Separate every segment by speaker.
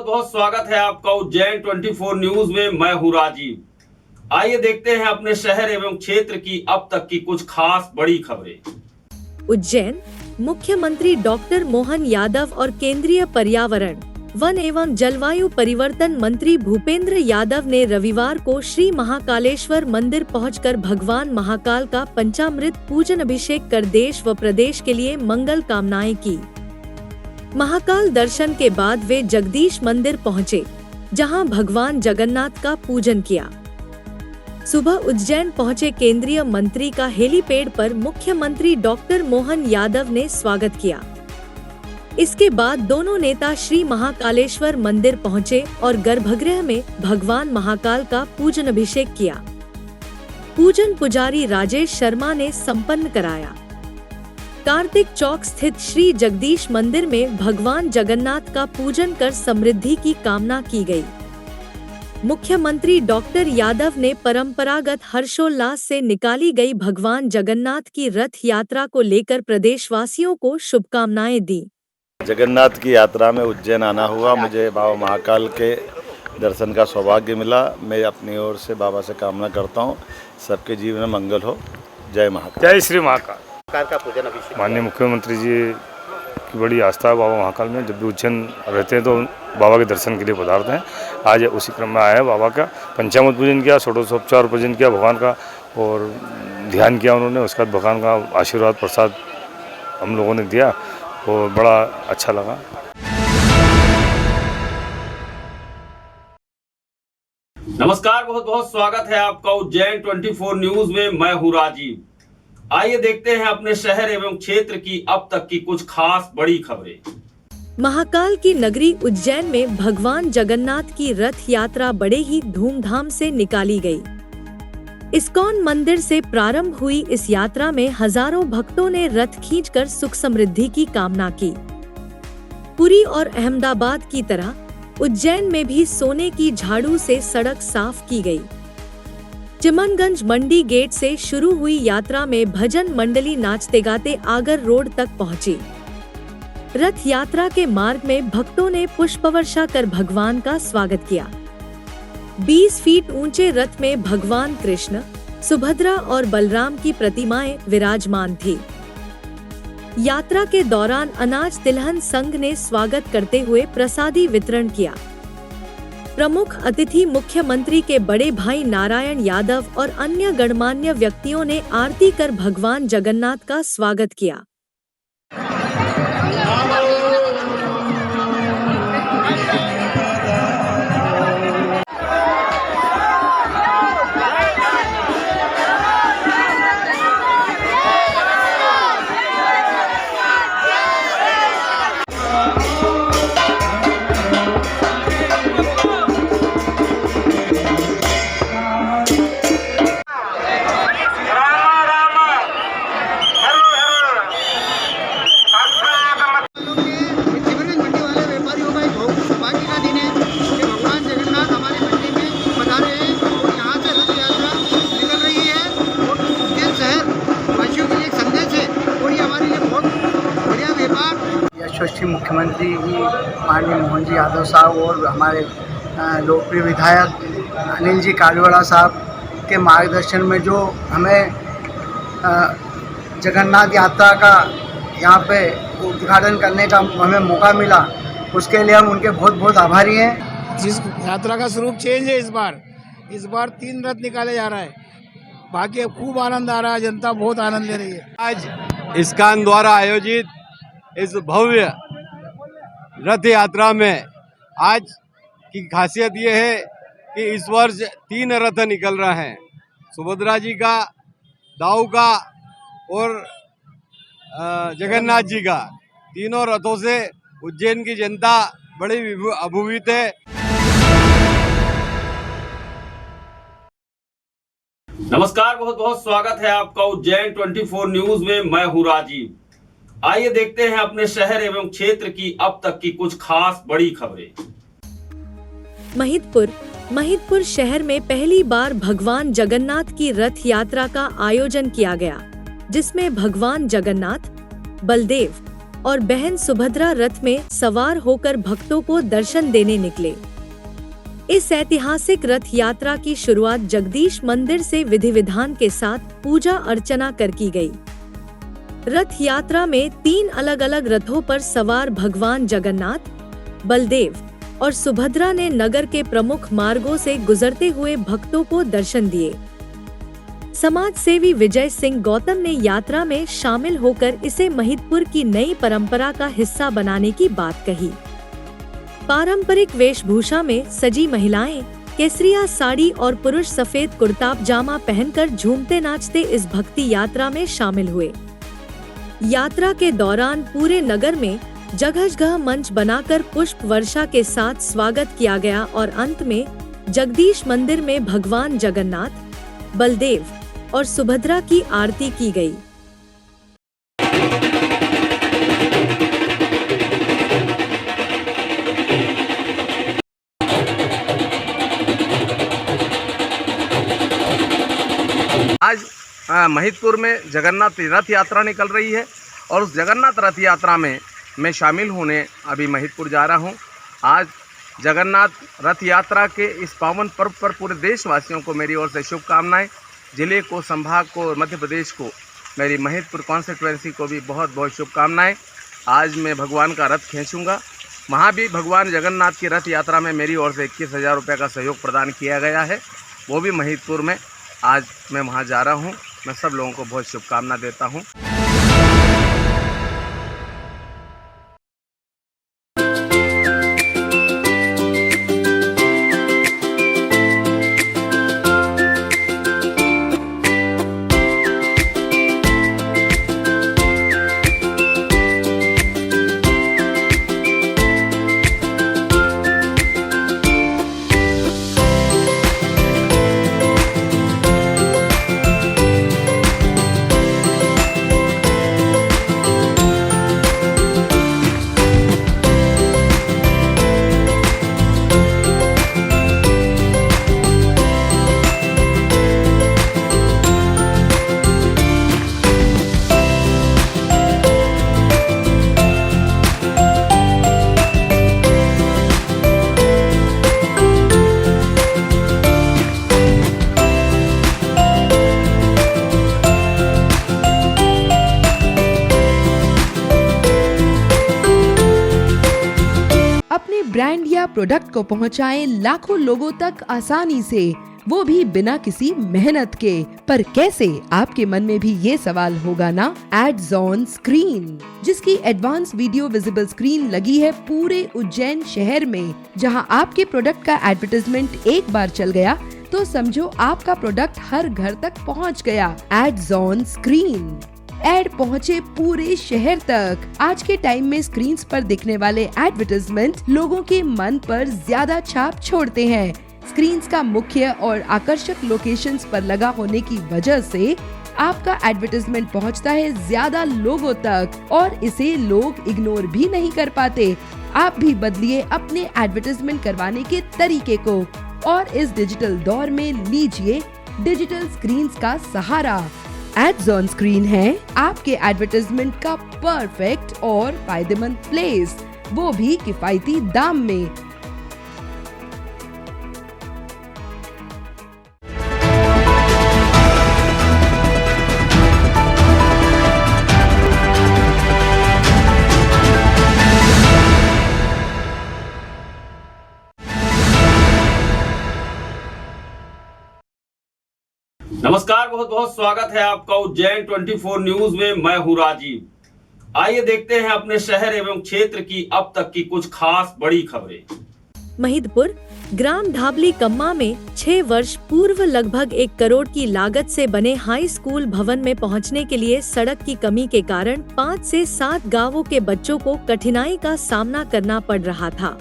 Speaker 1: बहुत बहुत स्वागत है आपका उज्जैन 24 न्यूज में। मैं हूं राजीव। आइए देखते हैं अपने शहर एवं क्षेत्र की अब तक की कुछ खास बड़ी खबरें।
Speaker 2: उज्जैन मुख्यमंत्री डॉक्टर मोहन यादव और केंद्रीय पर्यावरण, वन एवं जलवायु परिवर्तन मंत्री भूपेंद्र यादव ने रविवार को श्री महाकालेश्वर मंदिर पहुंचकर भगवान महाकाल का पंचामृत पूजन अभिषेक कर देश व प्रदेश के लिए मंगल कामनाएं की। महाकाल दर्शन के बाद वे जगदीश मंदिर पहुंचे, जहां भगवान जगन्नाथ का पूजन किया। सुबह उज्जैन पहुंचे केंद्रीय मंत्री का हेलीपैड पर मुख्यमंत्री डॉक्टर मोहन यादव ने स्वागत किया। इसके बाद दोनों नेता श्री महाकालेश्वर मंदिर पहुंचे और गर्भगृह में भगवान महाकाल का पूजन अभिषेक किया। पूजन पुजारी राजेश शर्मा ने संपन्न कराया। कार्तिक चौक स्थित श्री जगदीश मंदिर में भगवान जगन्नाथ का पूजन कर समृद्धि की कामना की गई। मुख्यमंत्री डॉक्टर यादव ने परंपरागत हर्षोल्लास से निकाली गई भगवान जगन्नाथ की रथ यात्रा को लेकर प्रदेशवासियों को शुभकामनाएं दी।
Speaker 3: जगन्नाथ की यात्रा में उज्जैन आना हुआ, मुझे बाबा महाकाल के दर्शन का सौभाग्य मिला। मैं अपनी ओर से बाबा से कामना करता हूँ सबके जीवन में मंगल हो। जय महाकाल।
Speaker 4: जय श्री महाकाल।
Speaker 5: का पूजन अभिषेक
Speaker 4: माननीय मुख्यमंत्री जी की बड़ी आस्था है बाबा महाकाल में। जब भी उज्जैन रहते हैं तो बाबा के दर्शन के लिए पधारते हैं। आज उसी क्रम में आया है। बाबा का पंचामृत पूजन किया, षोडशोपचार पूजन किया भगवान का और ध्यान किया उन्होंने। उसके बाद भगवान का आशीर्वाद प्रसाद हम लोगों ने दिया और बड़ा अच्छा लगा।
Speaker 1: नमस्कार, बहुत बहुत स्वागत है आपका उज्जैन 24 न्यूज में। मैं हूं राजीव। आइए देखते हैं अपने शहर एवं क्षेत्र की अब तक की कुछ खास बड़ी खबरें।
Speaker 2: महाकाल की नगरी उज्जैन में भगवान जगन्नाथ की रथ यात्रा बड़े ही धूमधाम से निकाली गई। इस्कॉन मंदिर से प्रारंभ हुई इस यात्रा में हजारों भक्तों ने रथ खींचकर सुख समृद्धि की कामना की। पुरी और अहमदाबाद की तरह उज्जैन में भी सोने की झाड़ू से सड़क साफ की गई। चिमनगंज मंडी गेट से शुरू हुई यात्रा में भजन मंडली नाचते गाते आगर रोड तक पहुंची। रथ यात्रा के मार्ग में भक्तों ने पुष्प वर्षा कर भगवान का स्वागत किया। 20 फीट ऊंचे रथ में भगवान कृष्ण, सुभद्रा और बलराम की प्रतिमाएं विराजमान थी। यात्रा के दौरान अनाज तिलहन संघ ने स्वागत करते हुए प्रसादी वितरण किया। प्रमुख अतिथि मुख्यमंत्री के बड़े भाई नारायण यादव और अन्य गणमान्य व्यक्तियों ने आरती कर भगवान जगन्नाथ का स्वागत किया।
Speaker 5: यशस्वी मुख्यमंत्री जी माननीय मोहन जी यादव साहब और हमारे लोकप्रिय विधायक अनिल जी कालवाड़ा साहब के मार्गदर्शन में जो हमें जगन्नाथ यात्रा का यहाँ पे उद्घाटन करने का हमें मौका मिला, उसके लिए हम उनके बहुत बहुत आभारी हैं।
Speaker 6: जिस यात्रा का स्वरूप चेंज है इस बार 3 रथ निकाले जा रहा है। बाकी खूब आनंद आ रहा है, जनता बहुत आनंद ले रही है।
Speaker 7: आज इस्कॉन द्वारा आयोजित इस भव्य रथ यात्रा में आज की खासियत ये है कि इस वर्ष 3 रथ निकल रहे हैं। सुभद्रा जी का, दाऊ का और जगन्नाथ जी का। तीनों रथों से उज्जैन की जनता बड़ी अभिभूत है।
Speaker 1: नमस्कार, बहुत बहुत स्वागत है आपका उज्जैन 24 न्यूज में। मैं हूं राजीव। आइए देखते हैं अपने शहर एवं क्षेत्र की अब तक की कुछ खास बड़ी खबरें।
Speaker 2: महिदपुर शहर में पहली बार भगवान जगन्नाथ की रथ यात्रा का आयोजन किया गया, जिसमें भगवान जगन्नाथ, बलदेव, और बहन सुभद्रा रथ में सवार होकर भक्तों को दर्शन देने निकले। इस ऐतिहासिक रथ यात्रा की शुरुआत जगदीश मंदिर से विधि विधान के साथ पूजा अर्चना कर की गई। रथ यात्रा में 3 अलग अलग रथों पर सवार भगवान जगन्नाथ, बलदेव और सुभद्रा ने नगर के प्रमुख मार्गों से गुजरते हुए भक्तों को दर्शन दिए। समाज सेवी विजय सिंह गौतम ने यात्रा में शामिल होकर इसे महिदपुर की नई परंपरा का हिस्सा बनाने की बात कही। पारंपरिक वेशभूषा में सजी महिलाएं केसरिया साड़ी और पुरुष सफेद कुर्ता पजामा पहनकर झूमते नाचते इस भक्ति यात्रा में शामिल हुए। यात्रा के दौरान पूरे नगर में जगह जगह मंच बनाकर पुष्प वर्षा के साथ स्वागत किया गया और अंत में जगदीश मंदिर में भगवान जगन्नाथ, बलदेव और सुभद्रा की आरती की गई।
Speaker 8: आज महिदपुर में जगन्नाथ रथ यात्रा निकल रही है और उस जगन्नाथ रथ यात्रा में मैं शामिल होने अभी महिदपुर जा रहा हूं। आज जगन्नाथ रथ यात्रा के इस पावन पर्व पर पूरे देशवासियों को मेरी ओर से शुभकामनाएं। जिले को, संभाग को और मध्य प्रदेश को, मेरी महिदपुर कॉन्स्टिट्यूएंसी को भी बहुत बहुत शुभकामनाएं। आज मैं भगवान का रथ खींचूंगा। वहाँ भी भगवान जगन्नाथ की रथ यात्रा में मेरी ओर से 21,000 रुपये का सहयोग प्रदान किया गया है, वो भी महिदपुर में। आज मैं वहाँ जा रहा हूँ। मैं सब लोगों को बहुत शुभकामना देता हूँ।
Speaker 9: ब्रांड या प्रोडक्ट को पहुंचाएं लाखों लोगों तक आसानी से, वो भी बिना किसी मेहनत के। पर कैसे, आपके मन में भी ये सवाल होगा ना। एड्स ऑन स्क्रीन, जिसकी एडवांस वीडियो विजिबल स्क्रीन लगी है पूरे उज्जैन शहर में। जहां आपके प्रोडक्ट का एडवर्टाइजमेंट एक बार चल गया तो समझो आपका प्रोडक्ट हर घर तक पहुंच गया। एड्स ऑन स्क्रीन, एड पहुंचे पूरे शहर तक। आज के टाइम में स्क्रीन पर दिखने वाले एडवर्टाइजमेंट लोगों के मन पर ज्यादा छाप छोड़ते हैं। स्क्रीन का मुख्य और आकर्षक लोकेशंस पर लगा होने की वजह से आपका एडवर्टाइजमेंट पहुंचता है ज्यादा लोगों तक और इसे लोग इग्नोर भी नहीं कर पाते। आप भी बदलिए अपने एडवर्टाइजमेंट करवाने के तरीके को और इस डिजिटल दौर में लीजिए डिजिटल स्क्रीन का सहारा। एड्स ऑन स्क्रीन है आपके एडवर्टाइजमेंट का परफेक्ट और फायदेमंद प्लेस, वो भी किफायती दाम में।
Speaker 1: नमस्कार, बहुत बहुत स्वागत है आपका उज्जैन 24 न्यूज में। मैं हूं राजीव। आइए देखते हैं अपने शहर एवं क्षेत्र की अब तक की कुछ खास बड़ी खबरें।
Speaker 2: महिदपुर ग्राम धाबली कम्मा में 6 वर्ष पूर्व लगभग 1 करोड़ की लागत से बने हाई स्कूल भवन में पहुंचने के लिए सड़क की कमी के कारण 5 से 7 गांवों के बच्चों को कठिनाई का सामना करना पड़ रहा था।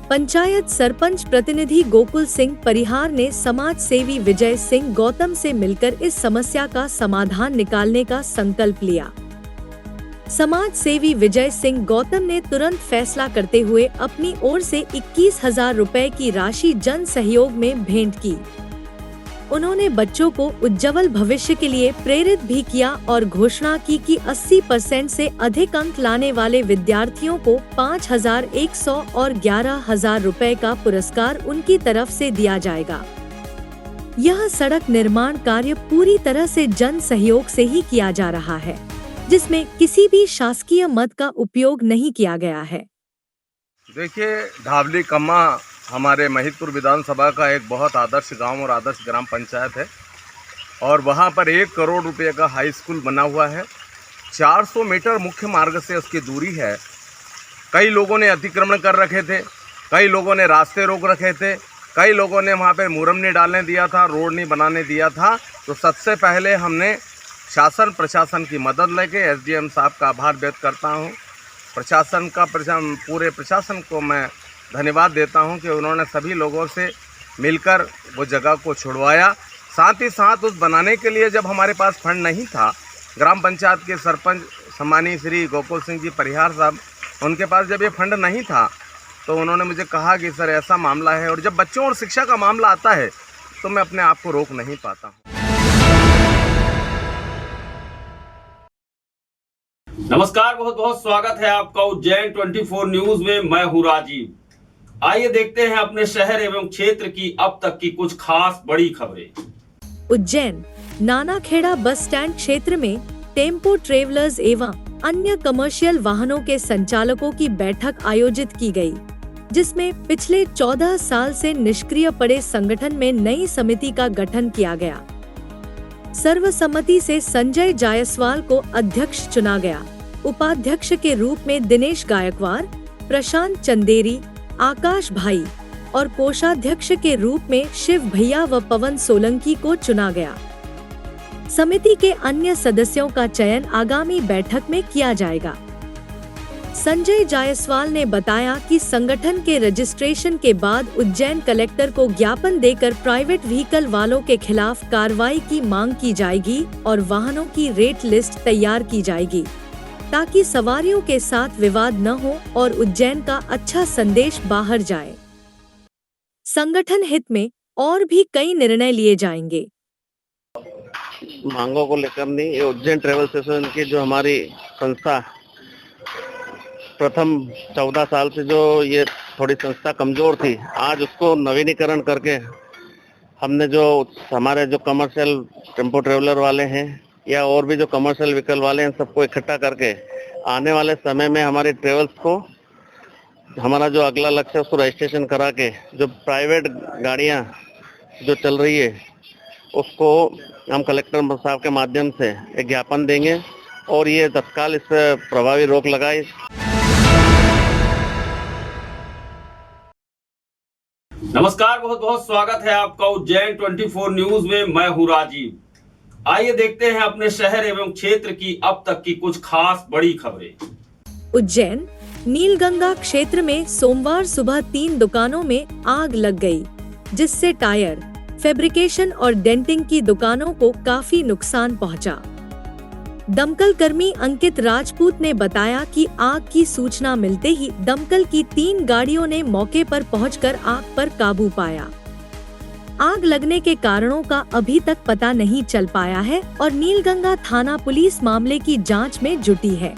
Speaker 2: पंचायत सरपंच प्रतिनिधि गोकुल सिंह परिहार ने समाज सेवी विजय सिंह गौतम से मिलकर इस समस्या का समाधान निकालने का संकल्प लिया। समाज सेवी विजय सिंह गौतम ने तुरंत फैसला करते हुए अपनी ओर से 21,000 रुपए की राशि जन सहयोग में भेंट की। उन्होंने बच्चों को उज्जवल भविष्य के लिए प्रेरित भी किया और घोषणा की कि 80% से अधिक अंक लाने वाले विद्यार्थियों को 5,100 और 11,000 रुपए का पुरस्कार उनकी तरफ से दिया जाएगा। यह सड़क निर्माण कार्य पूरी तरह से जन सहयोग से ही किया जा रहा है, जिसमें किसी भी शासकीय मद का उपयोग नहीं किया गया है।
Speaker 8: देखिए, ढाबली कम्मा हमारे महिदपुर विधानसभा का एक बहुत आदर्श गांव और आदर्श ग्राम पंचायत है और वहां पर 1 करोड़ रुपए का हाई स्कूल बना हुआ है। 400 मीटर मुख्य मार्ग से उसकी दूरी है। कई लोगों ने अतिक्रमण कर रखे थे, कई लोगों ने रास्ते रोक रखे थे, कई लोगों ने वहां पे मुरम नहीं डालने दिया था, रोड नहीं बनाने दिया था। तो सबसे पहले हमने शासन प्रशासन की मदद लेके एसडीएम साहब का आभार व्यक्त करता हूँ। प्रशासन का पूरे प्रशासन को मैं धन्यवाद देता हूं कि उन्होंने सभी लोगों से मिलकर वो जगह को छुड़वाया। साथ ही साथ उस बनाने के लिए जब हमारे पास फंड नहीं था, ग्राम पंचायत के सरपंच सम्मानीय श्री गोकुल सिंह जी परिहार साहब, उनके पास जब ये फंड नहीं था तो उन्होंने मुझे कहा कि सर ऐसा मामला है, और जब बच्चों और शिक्षा का मामला आता है तो मैं अपने आप को रोक नहीं पाता हूँ।
Speaker 1: नमस्कार, बहुत बहुत स्वागत है आपका उज्जैन 24 न्यूज में। मैं हूं राजीव। आइए देखते हैं अपने शहर एवं क्षेत्र की अब तक की कुछ खास बड़ी खबरें।
Speaker 2: उज्जैन नानाखेड़ा बस स्टैंड क्षेत्र में टेम्पो ट्रेवलर्स एवं अन्य कमर्शियल वाहनों के संचालकों की बैठक आयोजित की गई, जिसमें पिछले 14 साल से निष्क्रिय पड़े संगठन में नई समिति का गठन किया गया। सर्वसम्मति से संजय जायसवाल को अध्यक्ष चुना गया। उपाध्यक्ष के रूप में दिनेश गायकवाड़, प्रशांत चंदेरी, आकाश भाई और कोषाध्यक्ष के रूप में शिव भैया व पवन सोलंकी को चुना गया। समिति के अन्य सदस्यों का चयन आगामी बैठक में किया जाएगा। संजय जायसवाल ने बताया कि संगठन के रजिस्ट्रेशन के बाद उज्जैन कलेक्टर को ज्ञापन देकर प्राइवेट व्हीकल वालों के खिलाफ कार्रवाई की मांग की जाएगी और वाहनों की रेट लिस्ट तैयार की जाएगी, ताकि सवारियों के साथ विवाद न हो और उज्जैन का अच्छा संदेश बाहर जाए। संगठन हित में और भी कई निर्णय लिए जाएंगे।
Speaker 10: मांगों को लेकर नहीं, ये उज्जैन ट्रेवल एसोसिएशन की जो हमारी संस्था प्रथम 14 साल से जो ये थोड़ी संस्था कमजोर थी, आज उसको नवीनीकरण करके हमने जो हमारे जो कमर्शियल टेम्पो ट्रेवलर वाले हैं या और भी जो कमर्शियल व्हीकल वाले हैं, सबको इकट्ठा करके आने वाले समय में हमारे ट्रेवल्स को, हमारा जो अगला लक्ष्य है उसको रजिस्ट्रेशन करा के जो प्राइवेट गाड़ियां जो चल रही है उसको हम कलेक्टर साहब के माध्यम से एक ज्ञापन देंगे और ये तत्काल इस पर प्रभावी रोक लगाए।
Speaker 1: नमस्कार, बहुत बहुत स्वागत है आपका उज्जैन 24 न्यूज में। मैं हूं राजीव। आइए देखते हैं अपने शहर एवं क्षेत्र की अब तक की कुछ खास बड़ी खबरें।
Speaker 2: उज्जैन नीलगंगा क्षेत्र में सोमवार सुबह 3 दुकानों में आग लग गई, जिससे टायर, फैब्रिकेशन और डेंटिंग की दुकानों को काफी नुकसान पहुंचा। दमकल कर्मी अंकित राजपूत ने बताया कि आग की सूचना मिलते ही दमकल की 3 गाड़ियों ने मौके पर पहुंचकर आग पर काबू पाया। आग लगने के कारणों का अभी तक पता नहीं चल पाया है और नीलगंगा थाना पुलिस मामले की जांच में जुटी है।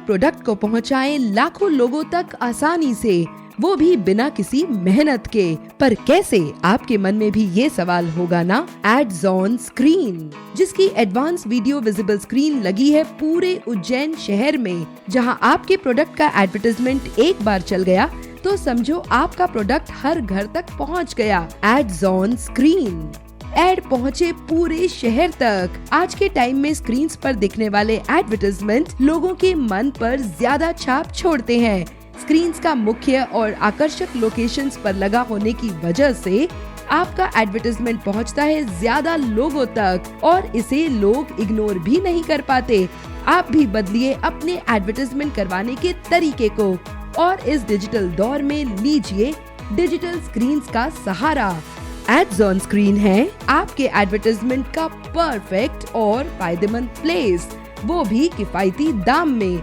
Speaker 9: प्रोडक्ट को पहुंचाएं लाखों लोगों तक आसानी से, वो भी बिना किसी मेहनत के। पर कैसे, आपके मन में भी ये सवाल होगा ना। एड्स ऑन स्क्रीन, जिसकी एडवांस वीडियो विजिबल स्क्रीन लगी है पूरे उज्जैन शहर में। जहां आपके प्रोडक्ट का एडवर्टाइजमेंट एक बार चल गया तो समझो आपका प्रोडक्ट हर घर तक पहुंच गया। एड्स ऑन स्क्रीन, एड पहुंचे पूरे शहर तक। आज के टाइम में स्क्रीन्स पर दिखने वाले एडवर्टाइजमेंट लोगों के मन पर ज्यादा छाप छोड़ते हैं। स्क्रीन्स का मुख्य और आकर्षक लोकेशंस पर लगा होने की वजह से आपका एडवर्टाइजमेंट पहुंचता है ज्यादा लोगों तक और इसे लोग इग्नोर भी नहीं कर पाते। आप भी बदलिए अपने एडवर्टाइजमेंट करवाने के तरीके को और इस डिजिटल दौर में लीजिए डिजिटल स्क्रीन्स का सहारा। एड्स ऑन स्क्रीन है आपके एडवर्टाइजमेंट का परफेक्ट और फायदेमंद प्लेस, वो भी किफायती दाम में।